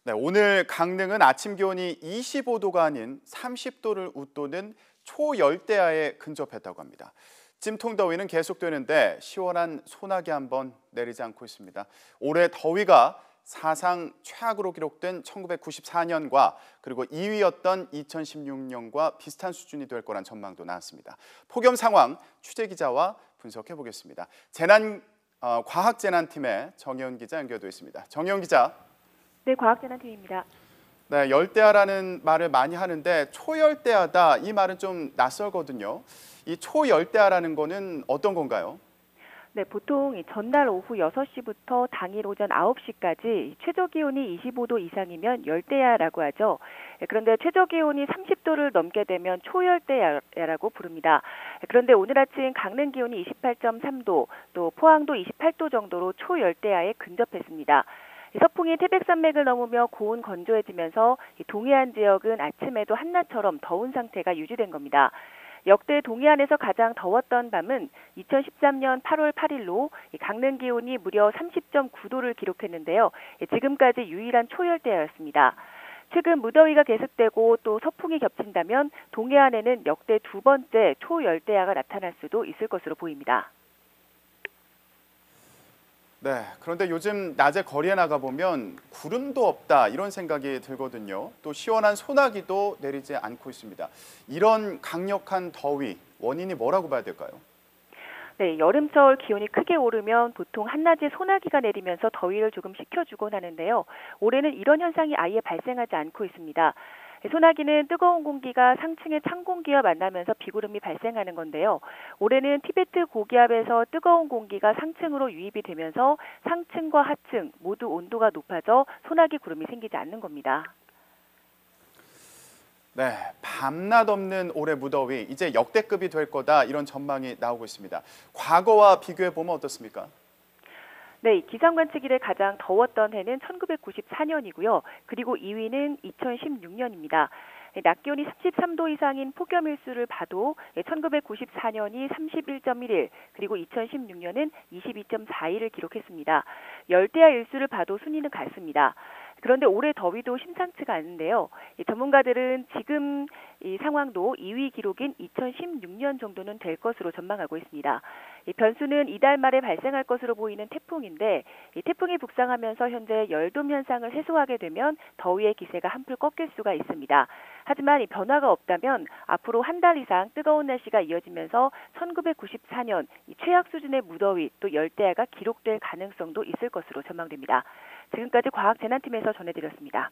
네, 오늘 강릉은 아침 기온이 25도가 아닌 30도를 웃도는 초열대야에 근접했다고 합니다. 찜통 더위는 계속되는데 시원한 소나기 한번 내리지 않고 있습니다. 올해 더위가 사상 최악으로 기록된 1994년과 그리고 2위였던 2016년과 비슷한 수준이 될 거란 전망도 나왔습니다. 폭염 상황 취재 기자와 분석해 보겠습니다. 과학재난팀의 정혜원 기자 연결돼 있습니다. 정혜원 기자. 네, 과학재난팀입니다. 네, 열대야라는 말을 많이 하는데 초열대야다 이 말은 좀 낯설거든요. 이 초열대야라는 거는 어떤 건가요? 네, 보통 전날 오후 6시부터 당일 오전 9시까지 최저 기온이 25도 이상이면 열대야라고 하죠. 그런데 최저 기온이 30도를 넘게 되면 초열대야라고 부릅니다. 그런데 오늘 아침 강릉 기온이 28.3도, 또 포항도 28도 정도로 초열대야에 근접했습니다. 서풍이 태백산맥을 넘으며 고온 건조해지면서 동해안 지역은 아침에도 한낮처럼 더운 상태가 유지된 겁니다. 역대 동해안에서 가장 더웠던 밤은 2013년 8월 8일로 강릉 기온이 무려 30.9도를 기록했는데요. 지금까지 유일한 초열대야였습니다. 최근 무더위가 계속되고 또 서풍이 겹친다면 동해안에는 역대 두 번째 초열대야가 나타날 수도 있을 것으로 보입니다. 네, 그런데 요즘 낮에 거리에 나가보면 구름도 없다 이런 생각이 들거든요. 또 시원한 소나기도 내리지 않고 있습니다. 이런 강력한 더위, 원인이 뭐라고 봐야 될까요? 네, 여름철 기온이 크게 오르면 보통 한낮에 소나기가 내리면서 더위를 조금 식혀주곤 하는데요. 올해는 이런 현상이 아예 발생하지 않고 있습니다. 소나기는 뜨거운 공기가 상층의 찬 공기와 만나면서 비구름이 발생하는 건데요. 올해는 티베트 고기압에서 뜨거운 공기가 상층으로 유입이 되면서 상층과 하층 모두 온도가 높아져 소나기 구름이 생기지 않는 겁니다. 네, 밤낮 없는 올해 무더위 이제 역대급이 될 거다 이런 전망이 나오고 있습니다. 과거와 비교해 보면 어떻습니까? 네, 기상관측 이래 가장 더웠던 해는 1994년이고요. 그리고 2위는 2016년입니다. 낮 기온이 33도 이상인 폭염일수를 봐도 1994년이 31.1일, 그리고 2016년은 22.4일을 기록했습니다. 열대야 일수를 봐도 순위는 같습니다. 그런데 올해 더위도 심상치가 않은데요. 전문가들은 지금 이 상황도 2위 기록인 2016년 정도는 될 것으로 전망하고 있습니다. 이 변수는 이달 말에 발생할 것으로 보이는 태풍인데 이 태풍이 북상하면서 현재 열돔 현상을 해소하게 되면 더위의 기세가 한풀 꺾일 수가 있습니다. 하지만 이 변화가 없다면 앞으로 한 달 이상 뜨거운 날씨가 이어지면서 1994년 이 최악 수준의 무더위 또 열대야가 기록될 가능성도 있을 것으로 전망됩니다. 지금까지 과학재난팀에서 전해드렸습니다.